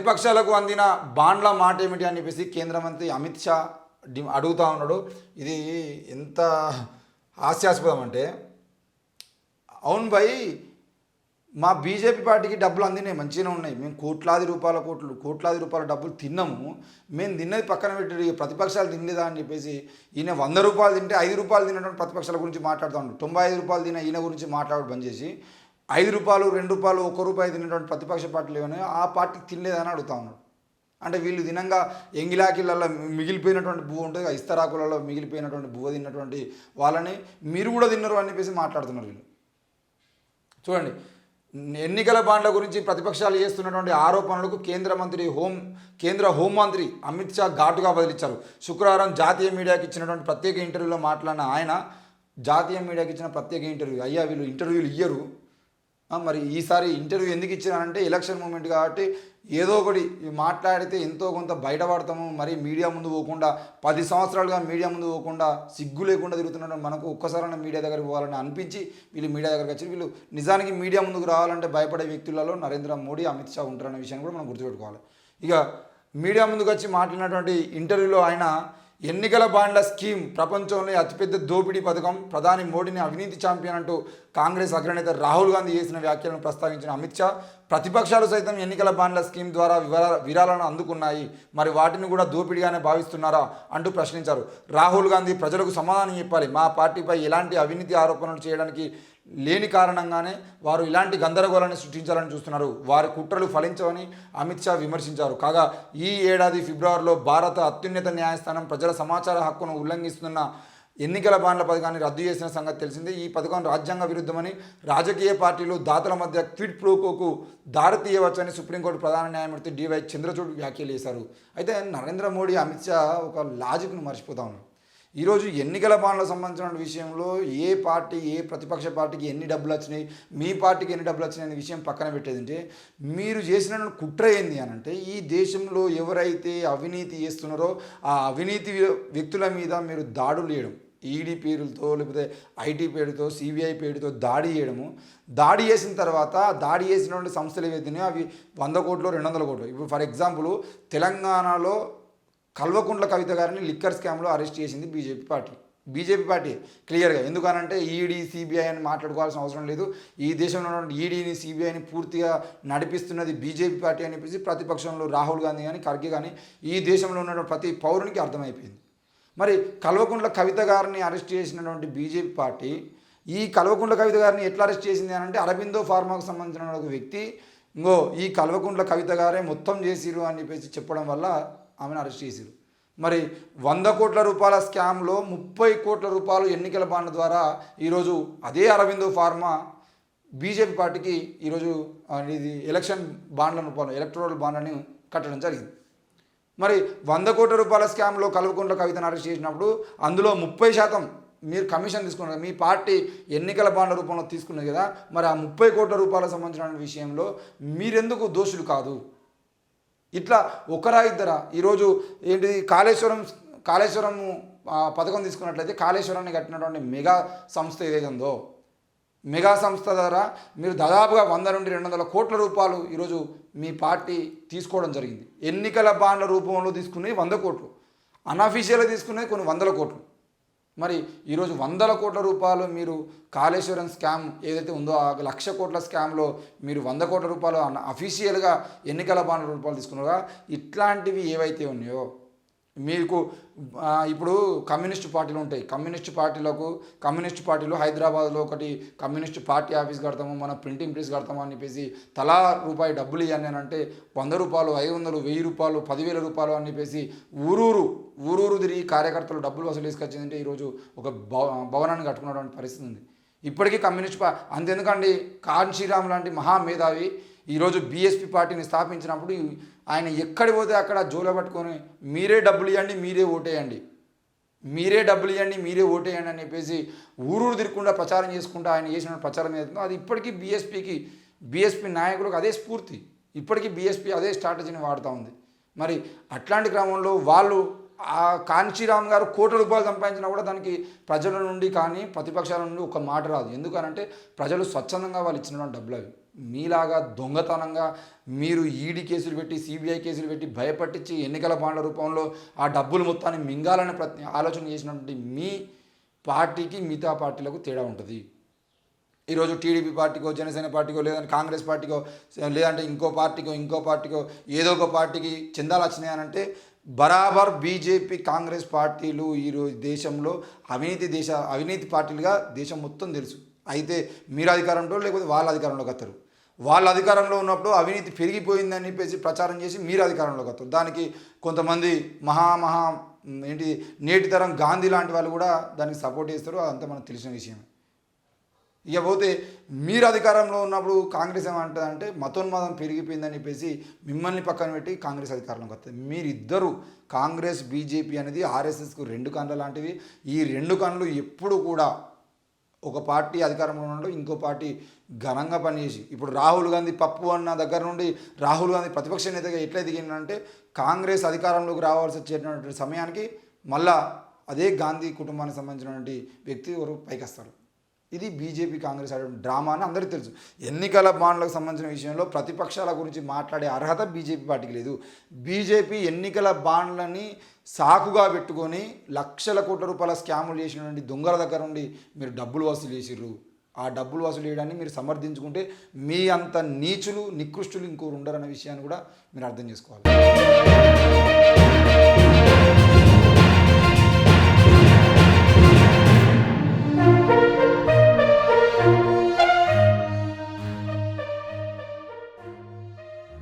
ప్రతిపక్షాలకు అందిన బాండ్ల మాట ఏమిటి అని చెప్పేసి కేంద్ర మంత్రి అమిత్ షా అడుగుతా ఉన్నాడు. ఇది ఎంత హాస్యాస్పదం అంటే, అవును భయ్, మా బీజేపీ పార్టీకి డబ్బులు అందినాయి, మంచిగానే ఉన్నాయి, మేము కోట్లాది రూపాయల డబ్బులు తిన్నాము, మేము తిన్నది పక్కన పెట్టి ప్రతిపక్షాలు తినలేదా అని చెప్పేసి ఈయన 100 రూపాయలు తింటే 5 రూపాయలు తినటువంటి ప్రతిపక్షాల గురించి మాట్లాడుతూ ఉన్నాడు. 95 రూపాయలు తిన్న ఈయన గురించి మాట్లాడడం బంద్ చేసి 5 రూపాయలు 2 రూపాయలు 1 రూపాయి తినేటువంటి ప్రతిపక్ష పార్టీలు ఏమైనా ఆ పార్టీకి తినలేదని అడుగుతా ఉన్నాడు. అంటే వీళ్ళు దినంగా ఎంగిలాకిళ్ళల్లో మిగిలిపోయినటువంటి బువ్వ ఉంటుంది, ఇస్తరాకులలో మిగిలిపోయినటువంటి బువ్వ తిన్నటువంటి వాళ్ళని మీరు కూడా తిన్నారు అని చెప్పేసి మాట్లాడుతున్నారు వీళ్ళు. చూడండి, ఎన్నికల బాండ్ల గురించి ప్రతిపక్షాలు చేస్తున్నటువంటి ఆరోపణలకు కేంద్ర హోంమంత్రి అమిత్ షా ఘాటుగా బదిలిచ్చారు. శుక్రవారం జాతీయ మీడియాకి ఇచ్చినటువంటి ప్రత్యేక ఇంటర్వ్యూలో మాట్లాడిన ఆయన, జాతీయ మీడియాకి ఇచ్చిన ప్రత్యేక ఇంటర్వ్యూ, అయ్యా వీళ్ళు ఇంటర్వ్యూలు ఇయ్యరు, మరి ఈసారి ఇంటర్వ్యూ ఎందుకు ఇచ్చారంటే ఎలక్షన్ మూమెంట్ కాబట్టి ఏదో ఒకటి మాట్లాడితే ఎంతో కొంత బయటపడతాము, మరి మీడియా ముందు పోకుండా 10 సంవత్సరాలుగా మీడియా ముందు పోకుండా సిగ్గు లేకుండా తిరుగుతున్న మనకు ఒక్కసారైనా మీడియా దగ్గరికి పోవాలని అనిపించి వీళ్ళు మీడియా దగ్గరికి వచ్చి, వీళ్ళు నిజానికి మీడియా ముందుకు రావాలంటే భయపడే వ్యక్తులలో నరేంద్ర మోడీ, అమిత్ షా ఉంటారనే విషయాన్ని కూడా మనం గుర్తుపెట్టుకోవాలి. ఇక మీడియా ముందుకు వచ్చి మాట్లాడినటువంటి ఇంటర్వ్యూలో ఆయన, ఎన్నికల బాండ్ల స్కీమ్ ప్రపంచంలో అతిపెద్ద దోపిడీ పథకం, ప్రధాని మోడీని అవినీతి ఛాంపియన్ అంటూ కాంగ్రెస్ అగ్రనేత రాహుల్ గాంధీ చేసిన వ్యాఖ్యలను ప్రస్తావించిన అమిత్ షా, ప్రతిపక్షాలు సైతం ఎన్నికల బాండ్ల స్కీమ్ ద్వారా విరాళాలను అందుకున్నాయి, మరి వాటిని కూడా దోపిడీగానే భావిస్తున్నారా అంటూ ప్రశ్నించారు. రాహుల్ గాంధీ ప్రజలకు సమాధానం చెప్పాలి, మా పార్టీపై ఎలాంటి అవినీతి ఆరోపణలు చేయడానికి లేని కారణంగానే వారు ఇలాంటి గందరగోళాన్ని సృష్టించాలని చూస్తున్నారు, వారి కుట్రలు ఫలించవని అమిత్ షా విమర్శించారు. కాగా ఈ ఏడాది ఫిబ్రవరిలో భారత అత్యున్నత న్యాయస్థానం ప్రజల సమాచార హక్కును ఉల్లంఘిస్తున్న ఎన్నికల బాండ్ల పథకాన్ని రద్దు చేసిన సంగతి తెలిసిందే. ఈ పథకం రాజ్యాంగ విరుద్ధమని, రాజకీయ పార్టీలు దాతల మధ్య క్విడ్ ప్రోకోకు దారి తీయవచ్చని సుప్రీంకోర్టు ప్రధాన న్యాయమూర్తి డివై చంద్రచూడ్ వ్యాఖ్యలు చేశారు. అయితే నరేంద్ర మోడీ, అమిత్ షా ఒక లాజిక్ను మర్చిపోతా ఉన్నారు. ఈరోజు ఎన్నికల బాండ్లకు సంబంధించిన విషయంలో ఏ పార్టీ, ఏ ప్రతిపక్ష పార్టీకి ఎన్ని డబ్బులు వచ్చినాయి, మీ పార్టీకి ఎన్ని డబ్బులు వచ్చినాయి అనే విషయం పక్కన పెట్టేదంటే, మీరు చేసిన కుట్ర ఏంది అని అంటే, ఈ దేశంలో ఎవరైతే అవినీతి చేస్తున్నారో ఆ అవినీతి వ్యక్తుల మీద మీరు దాడులు చేయడం, ఈడీ పేరులతో లేకపోతే ఐటీ పేరుతో, సిబిఐ పేరుతో దాడి చేయడము, దాడి చేసిన తర్వాత దాడి చేసినటువంటి సంస్థలు ఏవైతున్నాయో అవి 100 కోట్లు 200 కోట్లు. ఇప్పుడు ఫర్ ఎగ్జాంపుల్ తెలంగాణలో కల్వకుంట్ల కవిత గారిని లిక్కర్ స్కామ్లో అరెస్ట్ చేసింది బీజేపీ పార్టీ క్లియర్గా. ఎందుకనంటే ఈడీ, సిబిఐ అని మాట్లాడుకోవాల్సిన అవసరం లేదు, ఈ దేశంలో ఉన్నటువంటి ఈడీని, సిబిఐని పూర్తిగా నడిపిస్తున్నది బీజేపీ పార్టీ అని చెప్పేసి ప్రతిపక్షంలో రాహుల్ గాంధీ కానీ, ఖర్గే కానీ, ఈ దేశంలో ఉన్నటువంటి ప్రతి పౌరునికి అర్థమైపోయింది. మరి కల్వకుంట్ల కవిత గారిని అరెస్ట్ చేసినటువంటి బీజేపీ పార్టీ ఈ కల్వకుంట్ల కవిత గారిని ఎట్లా అరెస్ట్ చేసింది అని అంటే, అరబిందో ఫార్మాకు సంబంధించిన ఒక వ్యక్తి ఈ కల్వకుంట్ల కవిత గారే మొత్తం చేసిరు అని చెప్పేసి చెప్పడం వల్ల ఆమెను అరెస్ట్ చేశారు. మరి 100 కోట్ల రూపాయల స్కామ్లో 30 కోట్ల రూపాయలు ఎన్నికల బాండ్ల ద్వారా ఈరోజు అదే అరవిందో ఫార్మా బీజేపీ పార్టీకి ఈరోజు ఇది ఎలక్షన్ బాండ్ల రూపంలో ఎలక్టోరల్ బాండ్లను కట్టడం జరిగింది. మరి 100 కోట్ల రూపాయల స్కామ్లో కల్వకుంట్ల కవితను అరెస్ట్ చేసినప్పుడు అందులో 30% మీరు కమిషన్ తీసుకున్నారు, మీ పార్టీ ఎన్నికల బాండ్ల రూపంలో తీసుకున్నది కదా, మరి ఆ 30 కోట్ల రూపాయలకు సంబంధించిన విషయంలో మీరెందుకు దోషులు కాదు? ఇట్లా ఒకరా ఇద్దరా? ఈరోజు ఏంటి, కాళేశ్వరం పథకం తీసుకున్నట్లయితే కాళేశ్వరాన్ని కట్టినటువంటి మెగా సంస్థ ఏదైతే ఉందో, మెగా సంస్థ ద్వారా మీరు దాదాపుగా 100 నుండి 200 కోట్ల రూపాయలు ఈరోజు మీ పార్టీ తీసుకోవడం జరిగింది. ఎన్నికల బాండ్ల రూపంలో తీసుకునేవి 100 కోట్లు, అన్అఫీషియల్గా తీసుకునేవి కొన్ని 100 కోట్లు. మరి ఈరోజు 100 కోట్ల రూపాయలు మీరు కాళేశ్వరం స్కామ్ ఏదైతే ఉందో ఆ 1,00,000 కోట్ల స్కామ్లో మీరు 100 కోట్ల రూపాయలు అఫీషియల్గా ఎన్నికల బాండ్ల రూపాయలు తీసుకున్నారుగా. ఇట్లాంటివి ఏవైతే ఉన్నాయో మీకు ఇప్పుడు కమ్యూనిస్ట్ పార్టీలు ఉంటాయి, కమ్యూనిస్ట్ పార్టీలో హైదరాబాద్లో ఒకటి కమ్యూనిస్ట్ పార్టీ ఆఫీస్ కడతాము, మన ప్రింటింగ్ ప్రెస్ కడతాము అని చెప్పేసి తలా రూపాయి డబ్బులు ఇవ్వని అని అంటే 100 రూపాయలు, 500, 1000 రూపాయలు, 10,000 రూపాయలు అని చెప్పేసి ఊరూరు తిరిగి కార్యకర్తలు డబ్బులు వసూలు చేసుకొచ్చిందంటే ఈరోజు ఒక భవనాన్ని కట్టుకున్నటువంటి పరిస్థితి ఉంది. ఇప్పటికీ కమ్యూనిస్ట్ అంతెందుకండి, కాన్షీరామ్ లాంటి మహామేధావి ఈరోజు బీఎస్పీ పార్టీని స్థాపించినప్పుడు ఆయన ఎక్కడి పోతే అక్కడ జోలో పట్టుకొని మీరే డబ్బులు ఇవ్వండి, మీరే ఓటేయండి అని చెప్పేసి ఊరూరు తిరగకుండా ప్రచారం చేసుకుంటూ ఆయన చేసిన ప్రచారం ఏదైతుందో అది ఇప్పటికీ బీఎస్పీ నాయకులకు అదే స్ఫూర్తి, ఇప్పటికీ బీఎస్పీ అదే స్ట్రాటజీని వాడుతూ ఉంది. మరి అట్లాంటి క్రమంలో వాళ్ళు ఆ కాంచీరామ్ గారు కోట్ల రూపాయలు సంపాదించినా కూడా దానికి ప్రజల నుండి కానీ ప్రతిపక్షాల నుండి ఒక మాట రాదు. ఎందుకనంటే ప్రజలు స్వచ్ఛందంగా వాళ్ళు ఇచ్చినటువంటి డబ్బులు అవి. మీలాగా దొంగతనంగా మీరు ఈడీ కేసులు పెట్టి సిబిఐ కేసులు పెట్టి భయపట్టించి ఎన్నికల బాండ్ల రూపంలో ఆ డబ్బులు మొత్తాన్ని మింగాలనే ఆలోచన చేసినటువంటి మీ పార్టీకి మిగతా పార్టీలకు తేడా ఉంటుంది. ఈరోజు టీడీపీ పార్టీకో జనసేన పార్టీకో లేదంటే కాంగ్రెస్ పార్టీకో లేదంటే ఇంకో పార్టీకో ఏదో ఒక పార్టీకి చందాలు వచ్చినాయి అని అంటే బరాబర్ బీజేపీ కాంగ్రెస్ పార్టీలు ఈరోజు దేశంలో అవినీతి పార్టీలుగా దేశం మొత్తం తెలుసు. అయితే మీరు అధికారంలో లేకపోతే వాళ్ళ అధికారంలోకి వస్తారు. వాళ్ళ అధికారంలో ఉన్నప్పుడు అవినీతి పెరిగిపోయిందని చెప్పేసి ప్రచారం చేసి మీరు అధికారంలోకి వస్తారు. దానికి కొంతమంది మహా ఏంటి నేటి తరం గాంధీ లాంటి వాళ్ళు కూడా దానికి సపోర్ట్ చేస్తారు. అదంతా మనకు తెలిసిన విషయమే. ఇకపోతే మీరు అధికారంలో ఉన్నప్పుడు కాంగ్రెస్ ఏమంటుందంటే మతోన్మాదం పెరిగిపోయిందని చెప్పేసి మిమ్మల్ని పక్కన పెట్టి కాంగ్రెస్ అధికారంలోకి వస్తుంది. మీరిద్దరూ కాంగ్రెస్ బీజేపీ అనేది ఆర్ఎస్ఎస్కు రెండు కన్నులు లాంటివి. ఈ రెండు కన్నులు ఎప్పుడు కూడా ఒక పార్టీ అధికారంలో ఉండడం ఇంకో పార్టీ ఘనంగా పనిచేసి ఇప్పుడు రాహుల్ గాంధీ పప్పు అన్న దగ్గర నుండి రాహుల్ గాంధీ ప్రతిపక్ష నేతగా ఎట్లా ఎదిగిందంటే కాంగ్రెస్ అధికారంలోకి రావాల్సి వచ్చేటువంటి సమయానికి మళ్ళా అదే గాంధీ కుటుంబానికి సంబంధించినటువంటి వ్యక్తి ఎవరు పైకి వస్తారు. ఇది బీజేపీ కాంగ్రెస్ ఆడే డ్రామా అని అందరికీ తెలుసు. ఎన్నికల బాండ్లకు సంబంధించిన విషయంలో ప్రతిపక్షాల గురించి మాట్లాడే అర్హత బీజేపీ పార్టీకి లేదు. బీజేపీ ఎన్నికల బాండ్లని సాకుగా పెట్టుకొని లక్షల కోట్ల రూపాయల స్కాములు చేసినటువంటి దొంగల దగ్గర నుండి మీరు డబ్బులు వసూలు చేసిర్రు. ఆ డబ్బులు వసూలు చేయడాన్ని మీరు సమర్థించుకుంటే మీ అంత నీచులు నికృష్టులు ఇంకోరు ఉండరన్న విషయాన్ని కూడా మీరు అర్థం చేసుకోవాలి.